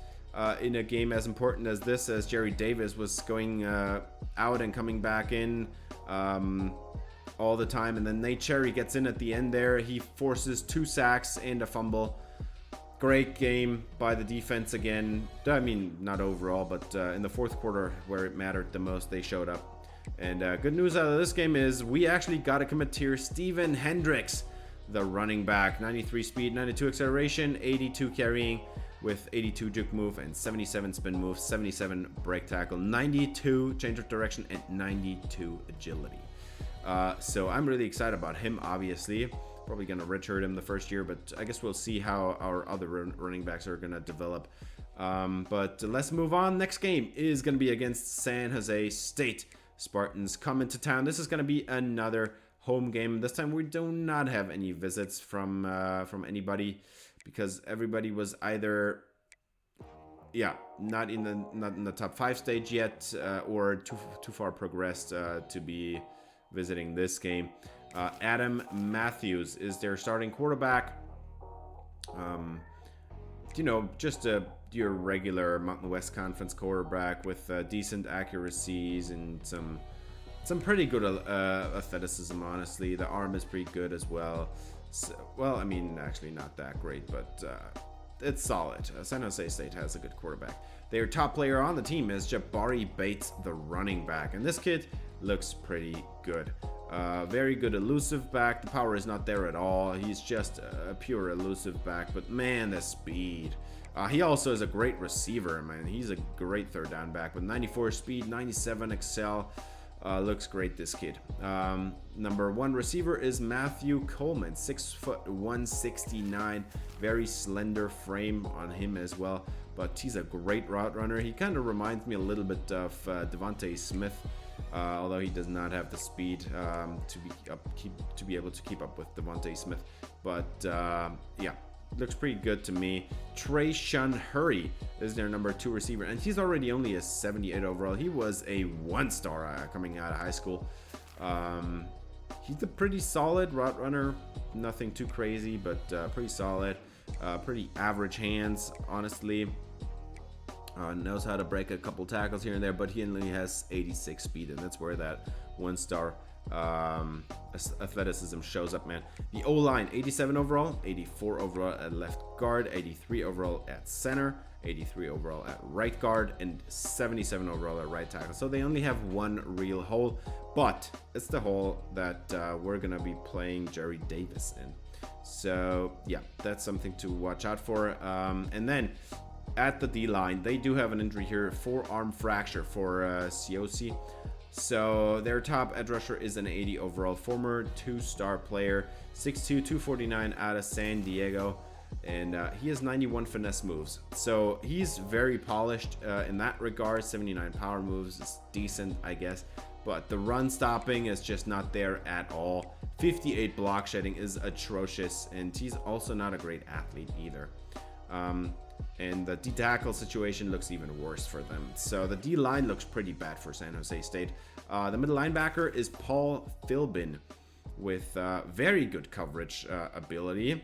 in a game as important as this, as Jerry Davis was going out and coming back in all the time. And then Nate Cherry gets in at the end there. He forces 2 sacks and a fumble. Great game by the defense again. I mean, not overall, but in the 4th quarter where it mattered the most, they showed up. And good news out of this game is we actually got a commit here. Steven Hendricks, the running back. 93 speed, 92 acceleration, 82 carrying with 82 juke move and 77 spin move, 77 break tackle, 92 change of direction, and 92 agility. So I'm really excited about him, obviously. Probably going to redshirt him the first year, but I guess we'll see how our other running backs are going to develop. But let's move on. Next game is going to be against San Jose State. Spartans come into town. This is going to be another home game. This time we do not have any visits from anybody because everybody was either not in the top 5 stage yet or too far progressed to be visiting this game. Adam Matthews is their starting quarterback. Just your regular Mountain West Conference quarterback with decent accuracies and some pretty good athleticism, honestly. The arm is pretty good as well. So, well, I mean, actually not that great, but it's solid. San Jose State has a good quarterback. Their top player on the team is Jabari Bates, the running back. And this kid looks pretty good. Very good elusive back. The power is not there at all. He's just a pure elusive back, but man, the speed. He also is a great receiver, man. He's a great 3rd down back with 94 speed, 97 excel. Looks great, this kid. Number 1 receiver is Matthew Coleman, 6 foot 169. Very slender frame on him as well, but he's a great route runner. He kind of reminds me a little bit of Devontae Smith. Although he does not have the speed to be able to keep up with Devontae Smith. But yeah, looks pretty good to me. Trey Shun Hurry is their number 2 receiver, and he's already only a 78 overall. He was a 1-star coming out of high school. He's a pretty solid route runner, nothing too crazy, but pretty solid. Pretty average hands, honestly. Knows how to break a couple tackles here and there, but he only has 86 speed, and that's where that 1-star athleticism shows up, man. The O-line, 87 overall, 84 overall at left guard, 83 overall at center, 83 overall at right guard, and 77 overall at right tackle. So they only have one real hole, but it's the hole that we're gonna be playing Jerry Davis in. So yeah, that's something to watch out for. And then at the D-line, they do have an injury here, forearm fracture for COC. So their top edge rusher is an 80 overall, former 2-star player, 6'2", 249 out of San Diego, and he has 91 finesse moves. So he's very polished in that regard. 79 power moves is decent, I guess, but the run stopping is just not there at all. 58 block shedding is atrocious, and he's also not a great athlete either. And the D-tackle situation looks even worse for them. So the D-line looks pretty bad for San Jose State. The middle linebacker is Paul Philbin with very good coverage ability.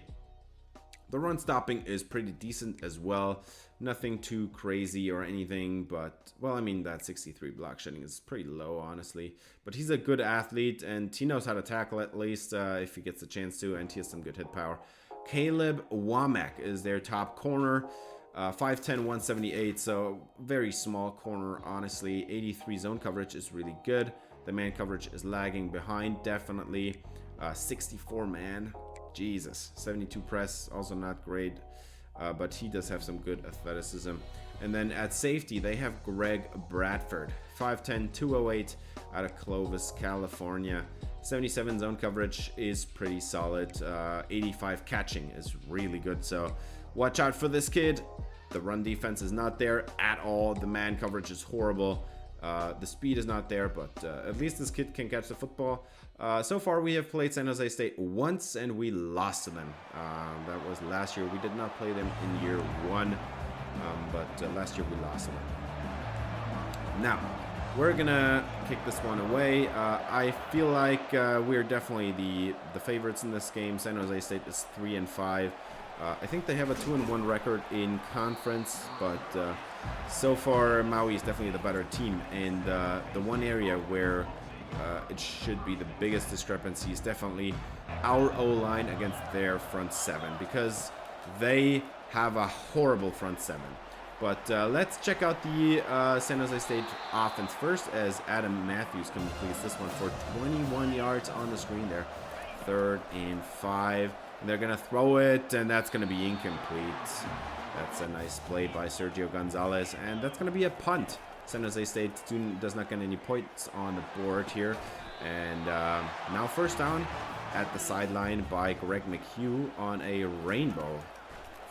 The run stopping is pretty decent as well. Nothing too crazy or anything, but, well, I mean, that 63 block shedding is pretty low, honestly. But he's a good athlete, and he knows how to tackle at least if he gets a chance to, and he has some good hit power. Caleb Womack is their top corner. 5'10", 178, so very small corner, honestly. 83 zone coverage is really good. The man coverage is lagging behind, definitely. 64 man, Jesus. 72 press, also not great, but he does have some good athleticism. And then at safety, they have Greg Bradford, 5'10", 208 out of Clovis, California. 77 zone coverage is pretty solid. 85 catching is really good, so watch out for this kid. The run defense is not there at all. The man coverage is horrible. The speed is not there, but at least this kid can catch the football. So far, we have played San Jose State once, and we lost to them. That was last year. We did not play them in year 1, but last year we lost them. Now, we're gonna kick this one away. I feel like we're definitely the favorites in this game. San Jose State is 3-5. I think they have a 2-1 record in conference, but so far Maui is definitely the better team. And the one area where it should be the biggest discrepancy is definitely our O-line against their front 7, because they have a horrible front 7. But let's check out the San Jose State offense first, as Adam Matthews completes this one for 21 yards on the screen there. 3rd and 5. And they're going to throw it, and that's going to be incomplete. That's a nice play by Sergio Gonzalez, and that's going to be a punt. San Jose State does not get any points on the board here. And now first down at the sideline by Greg McHugh on a rainbow.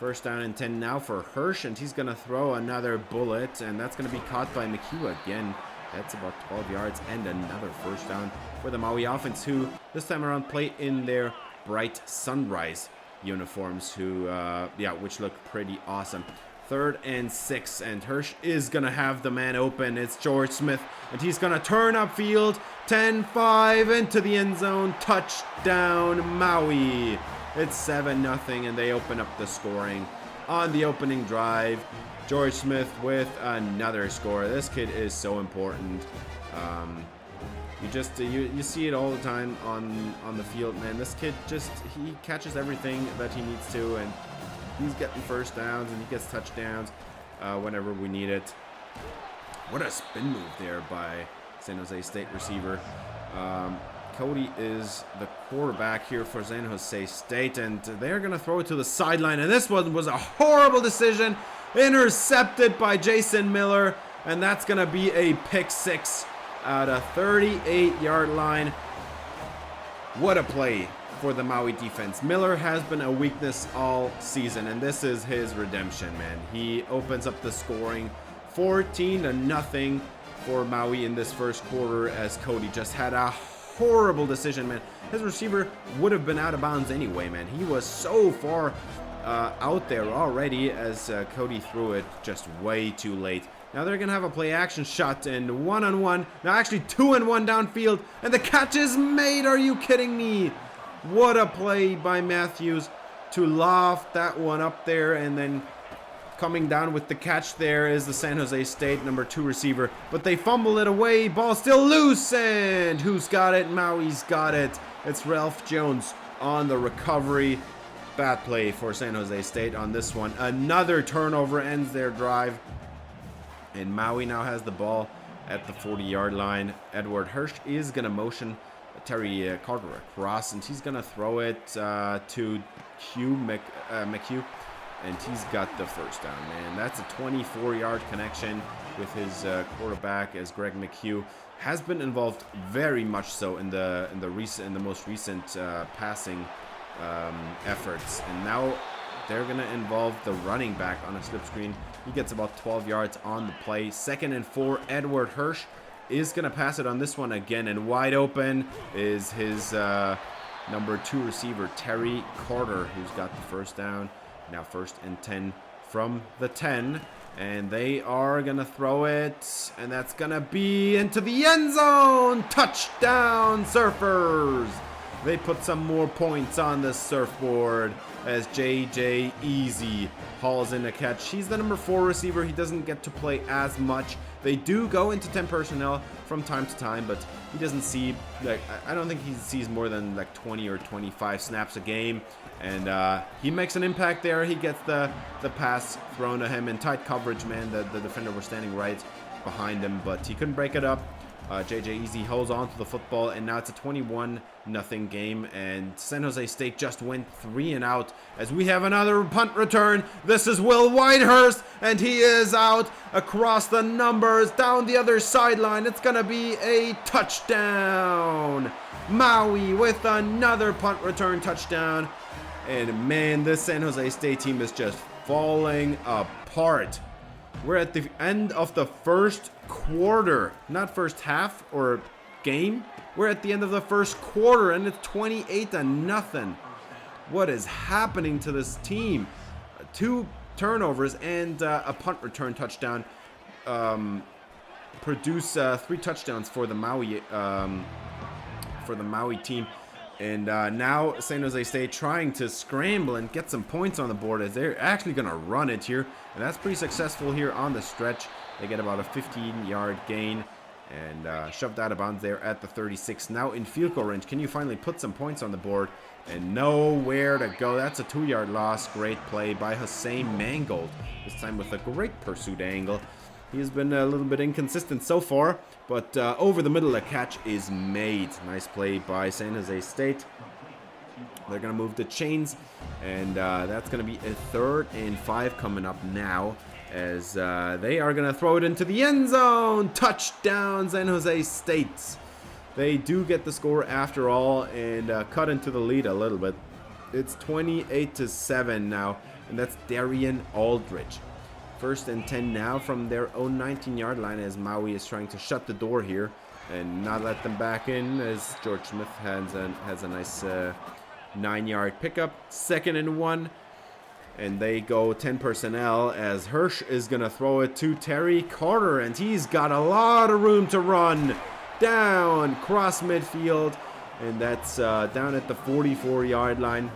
First down and 10 now for Hirsch, and he's going to throw another bullet, and that's going to be caught by McHugh again. That's about 12 yards and another first down for the Maui offense, who this time around play in their bright sunrise uniforms, which look pretty awesome. 3rd and 6, and Hirsch is gonna have the man open. It's George Smith, and he's gonna turn upfield. 10-5 into the end zone. Touchdown Maui. It's 7-0, and they open up the scoring on the opening drive. George Smith with another score. This kid is so important. You see it all the time on the field, man. This kid he catches everything that he needs to, and he's getting first downs and he gets touchdowns whenever we need it. What a spin move there by San Jose State receiver. Cody is the quarterback here for San Jose State, and they're gonna throw it to the sideline, and this one was a horrible decision. Intercepted by Jason Miller, and that's gonna be a pick 6 at a 38-yard line. What a play for the Maui defense. Miller has been a weakness all season, and this is his redemption, man. He opens up the scoring 14-0 for Maui in this first quarter, as Cody just had a horrible decision, man. His receiver would have been out of bounds anyway, man. He was so far out there already as Cody threw it just way too late. Now they're going to have a play action shot and one-on-one. Now actually 2-on-1 downfield. And the catch is made. Are you kidding me? What a play by Matthews to loft that one up there. And then coming down with the catch there is the San Jose State number 2 receiver. But they fumble it away. Ball still loose. And who's got it? Maui's got it. It's Ralph Jones on the recovery. Bad play for San Jose State on this one. Another turnover ends their drive. And Maui now has the ball at the 40-yard line. Edward Hirsch is going to motion Terry Carter across, and he's going to throw it to McHugh, and he's got the first down, man. That's a 24-yard connection with his quarterback, as Greg McHugh has been involved very much so in the most recent passing efforts. And now they're going to involve the running back on a slip screen. He gets about 12 yards on the play. 2nd and 4. Edward Hirsch is going to pass it on this one again. And wide open is his number 2 receiver, Terry Carter, who's got the first down. Now 1st and 10 from the 10. And they are going to throw it. And that's going to be into the end zone. Touchdown, Surfers. They put some more points on the surfboard as JJ Easy hauls in a catch. He's the number 4 receiver. He doesn't get to play as much. They do go into 10 personnel from time to time, but he doesn't see, I don't think he sees more than 20 or 25 snaps a game. And he makes an impact there. He gets the pass thrown to him in tight coverage, man. The defender was standing right behind him, but he couldn't break it up. JJ Easy holds on to the football, and now it's a 21-0 game, and San Jose State just went 3 and out as we have another punt return. This is Will Whitehurst, and he is out across the numbers down the other sideline. It's going to be a touchdown. Maui with another punt return touchdown. And man, this San Jose State team is just falling apart. We're at the end of the first quarter, not first half or game. We're at the end of the first quarter, and it's 28-0. What is happening to this team? 2 turnovers and a punt return touchdown produce 3 touchdowns for the Maui team. And now San Jose State trying to scramble and get some points on the board as they're actually going to run it here. And that's pretty successful here on the stretch. They get about a 15-yard gain and shoved out of bounds there at the 36. Now in field goal range, can you finally put some points on the board? And nowhere to go. That's a 2-yard loss. Great play by Hussein Mangold. This time with a great pursuit angle. He has been a little bit inconsistent so far, but over the middle, a catch is made. Nice play by San Jose State. They're going to move the chains, and that's going to be a 3rd and 5 coming up now as they are going to throw it into the end zone. Touchdown, San Jose State. They do get the score after all and cut into the lead a little bit. It's 28-7 now, and that's Darian Aldridge. 1st and 10 now from their own 19-yard line as Maui is trying to shut the door here and not let them back in as George Smith has a nice 9-yard pickup. 2nd and 1, and they go 10 personnel as Hirsch is going to throw it to Terry Carter, and he's got a lot of room to run down cross midfield, and that's down at the 44-yard line.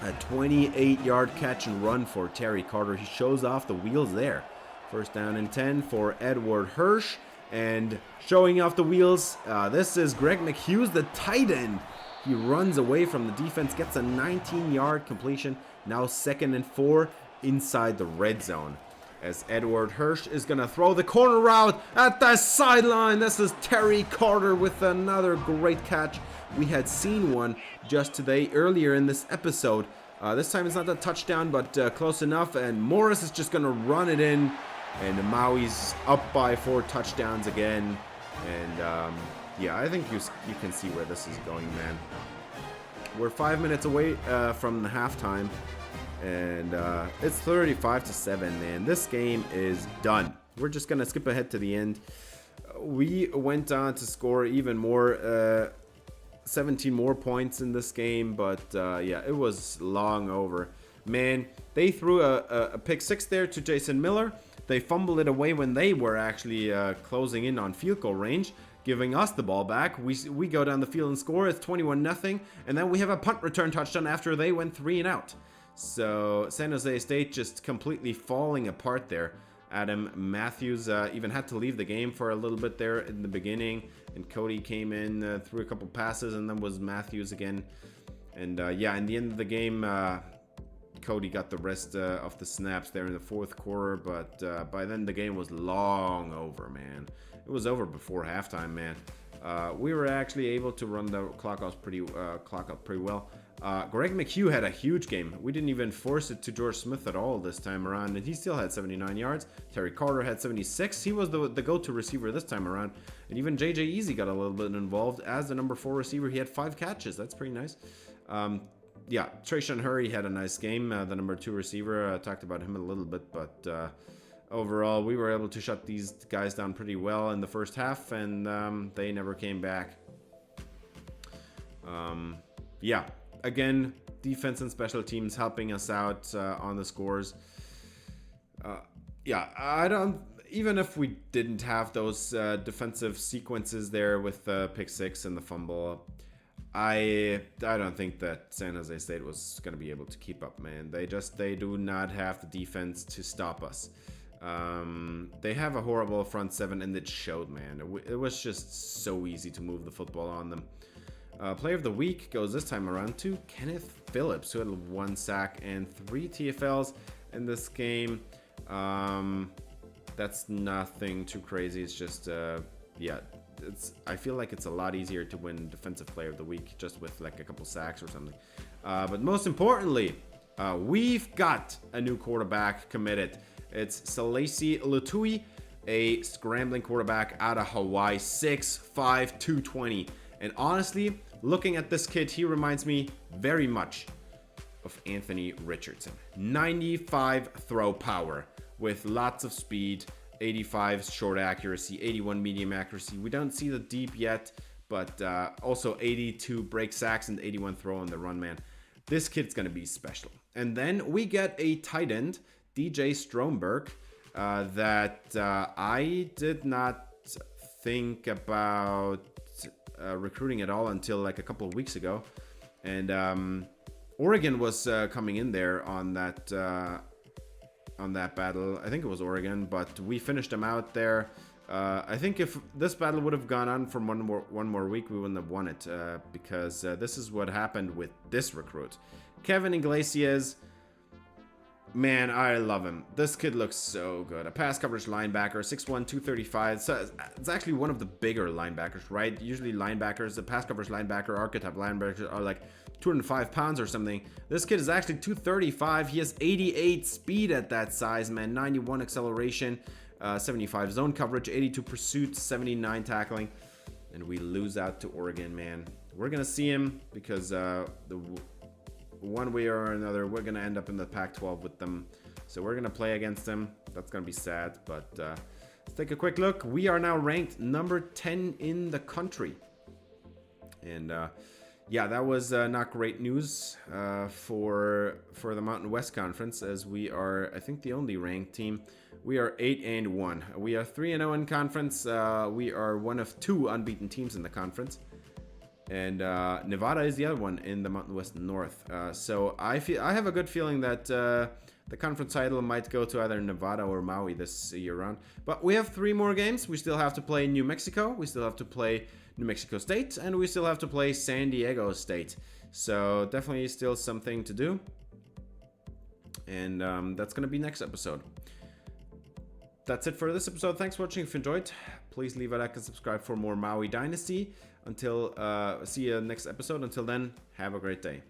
A 28-yard catch and run for Terry Carter. He shows off the wheels there. 1st down and 10 for Edward Hirsch. And showing off the wheels, this is Greg McHughes, the tight end. He runs away from the defense, gets a 19-yard completion. Now 2nd and 4 inside the red zone. As Edward Hirsch is going to throw the corner route at the sideline. This is Terry Carter with another great catch. We had seen one just today earlier in this episode. This time it's not a touchdown, but close enough. And Morris is just going to run it in. And Maui's up by 4 touchdowns again. And yeah, I think you can see where this is going, man. We're 5 minutes away from the halftime. And it's 35-7, man. This game is done. We're just going to skip ahead to the end. We went on to score even more, 17 more points in this game. But yeah, it was long over man, they threw a pick six there to Jason Miller. They fumbled it away when they were actually closing in on field goal range, giving us the ball back. We go down the field and score. It's 21-0, and then we have a punt return touchdown after they went 3 and out. So San Jose State just completely falling apart there. Adam Matthews even had to leave the game for a little bit there in the beginning, and Cody came in, threw a couple passes, and then was Matthews again. And yeah, in the end of the game, Cody got the rest of the snaps there in the fourth quarter, but by then the game was long over, man. It was over before halftime, man. We were actually able to run the clock out pretty well. Greg McHugh had a huge game. We didn't even force it to George Smith at all this time around, and he still had 79 yards. Terry Carter had 76. He was the go-to receiver this time around. And even JJ Easy got a little bit involved as the number 4 receiver. He had 5 catches. That's pretty nice. Yeah, Trayshawn Hurry had a nice game. The number 2 receiver, I talked about him a little bit, but overall, we were able to shut these guys down pretty well in the first half, and they never came back. Yeah, again, defense and special teams helping us out on the scores. Yeah, even if we didn't have those defensive sequences there with the pick 6 and the fumble, I don't think that San Jose State was going to be able to keep up, man. They do not have the defense to stop us. They have a horrible front 7, and it showed, man. It was just so easy to move the football on them. Player of the week goes this time around to Kenneth Phillips, who had 1 sack and 3 TFLs in this game. That's nothing too crazy. It's just, yeah, I feel like it's a lot easier to win Defensive Player of the Week just with like a couple sacks or something. But most importantly, we've got a new quarterback committed. It's Salesi Lutui, a scrambling quarterback out of Hawaii, 6'5", 220. And honestly, looking at this kid, he reminds me very much of Anthony Richardson. 95 throw power with lots of speed, 85 short accuracy, 81 medium accuracy. We don't see the deep yet, but also 82 break sacks and 81 throw on the run, man. This kid's going to be special. And then we get a tight end, DJ Stromberg, that I did not think about recruiting at all until like a couple of weeks ago. And Oregon was coming in there on that battle. I think it was Oregon, but we finished them out there. I think if this battle would have gone on for one more week, we wouldn't have won it, because this is what happened with this recruit. Kevin Iglesias, man, I love him. This kid looks so good. A pass coverage linebacker, 6'1", 235. So it's actually one of the bigger linebackers, right? Usually linebackers, the pass coverage linebacker, archetype linebackers are like 205 pounds or something. This kid is actually 235. He has 88 speed at that size, man. 91 acceleration, 75 zone coverage, 82 pursuit, 79 tackling. And we lose out to Oregon, man. We're going to see him because one way or another, we're going to end up in the Pac-12 with them. So we're going to play against them. That's going to be sad. But let's take a quick look. We are now ranked number 10 in the country. And yeah, that was not great news for the Mountain West Conference, as we are, I think, the only ranked team. We are 8-1. We are 3-0 in conference. We are one of 2 unbeaten teams in the conference. And Nevada is the other one in the Mountain West North. So I have a good feeling that the conference title might go to either Nevada or Maui this year round. But we have 3 more games. We still have to play New Mexico. We still have to play New Mexico State. And we still have to play San Diego State. So definitely still something to do. And that's going to be next episode. That's it for this episode. Thanks for watching. If you enjoyed, please leave a like and subscribe for more Maui Dynasty. Until see you next episode. Until then, have a great day.